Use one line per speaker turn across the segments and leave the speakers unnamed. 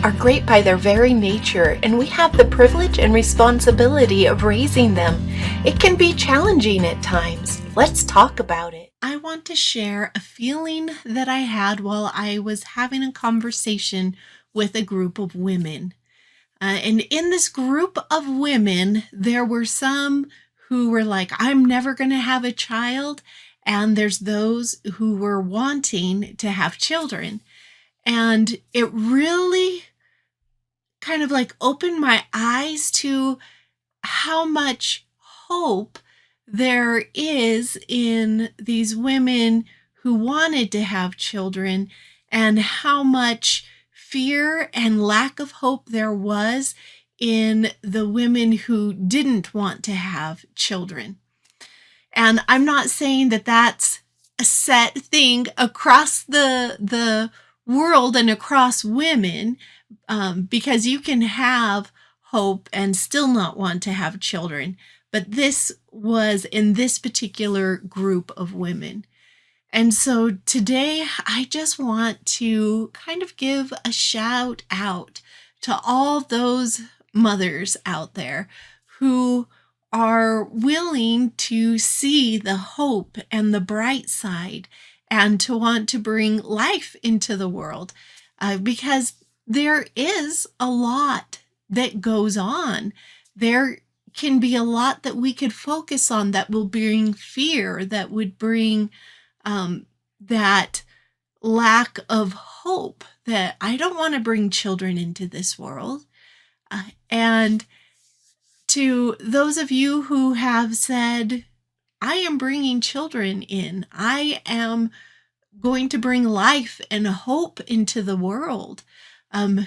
are great by their very nature, and we have the privilege and responsibility of raising them. It can be challenging at times. Let's talk about it. I want to share a feeling that I had while I was having a conversation with a group of women. And in this group of women, there were some who were like, I'm never going to have a child. And there's those who were wanting to have children. And it really kind of like opened my eyes to how much hope there is in these women who wanted to have children, and how much fear and lack of hope there was in the women who didn't want to have children. And I'm not saying that that's a set thing across the world and across women, because you can have hope and still not want to have children. But this was in this particular group of women. And so today I just want to kind of give a shout out to all those mothers out there who are willing to see the hope and the bright side and to want to bring life into the world, because there is a lot that goes on. There can be a lot that we could focus on that will bring fear, that would bring that lack of hope, that I don't want to bring children into this world. And to those of you who have said, I am bringing children in, I am going to bring life and hope into the world.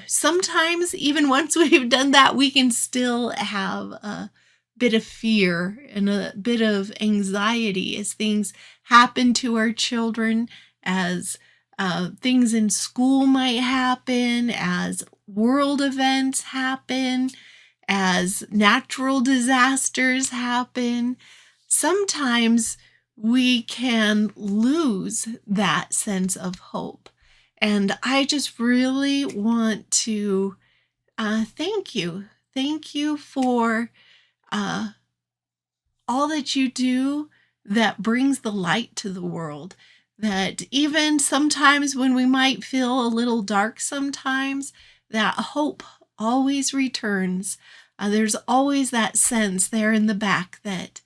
Sometimes, even once we've done that, we can still have a bit of fear and a bit of anxiety as things happen to our children, as things in school might happen, as world events happen, as natural disasters happen. Sometimes we can lose that sense of hope. And I just really want to thank you. Thank you for all that you do that brings the light to the world. That even sometimes when we might feel a little dark sometimes, that hope always returns. There's always that sense there in the back that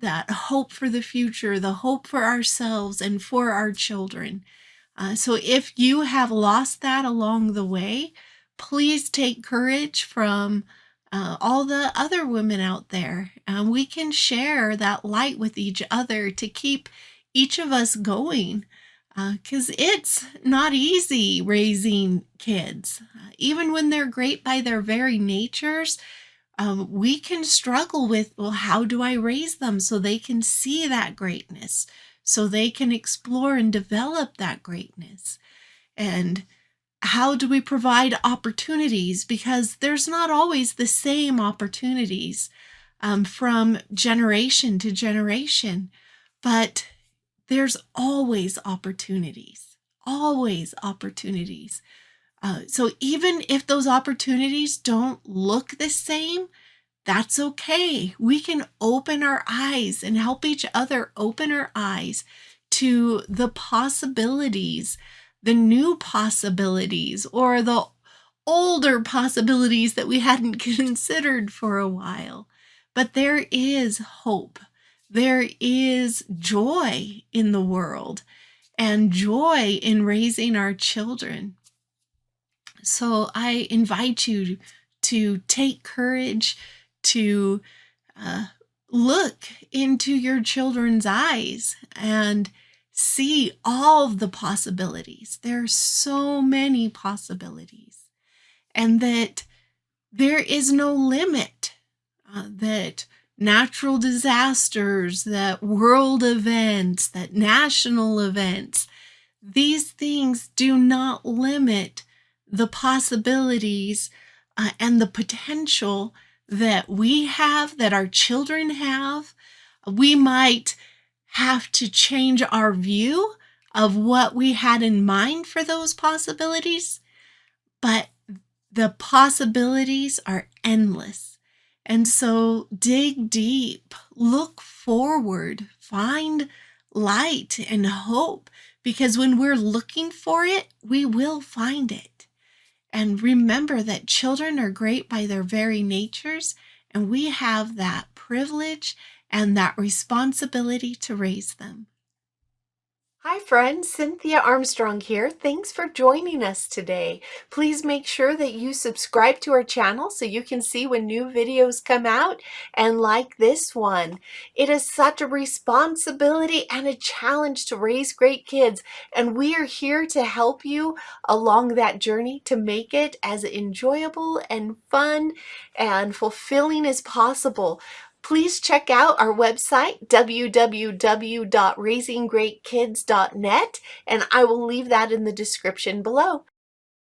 that hope for the future, the hope for ourselves and for our children. So if you have lost that along the way, please take courage from all the other women out there. We can share that light with each other to keep each of us going, because it's not easy raising kids. Even when they're great by their very natures, we can struggle with, well, how do I raise them so they can see that greatness, so they can explore and develop that greatness? And how do we provide opportunities? Because there's not always the same opportunities from generation to generation, but there's always opportunities, always opportunities. So even if those opportunities don't look the same, that's okay. We can open our eyes and help each other open our eyes to the possibilities, the new possibilities, or the older possibilities that we hadn't considered for a while. But there is hope. There is joy in the world and joy in raising our children. So I invite you to take courage, to look into your children's eyes and see all of the possibilities. There are so many possibilities, and that there is no limit, that natural disasters, that world events, that national events, these things do not limit the possibilities and the potential that we have, that our children have. We might have to change our view of what we had in mind for those possibilities, but the possibilities are endless. And so dig deep, look forward, find light and hope, because when we're looking for it, we will find it. And remember that children are great by their very natures, and we have that privilege and that responsibility to raise them. Hi friends, Cynthia Armstrong here. Thanks for joining us today. Please make sure that you subscribe to our channel so you can see when new videos come out, and like this one. It is such a responsibility and a challenge to raise great kids, and we are here to help you along that journey to make it as enjoyable and fun and fulfilling as possible. Please check out our website, www.raisinggreatkids.net, and I will leave that in the description below.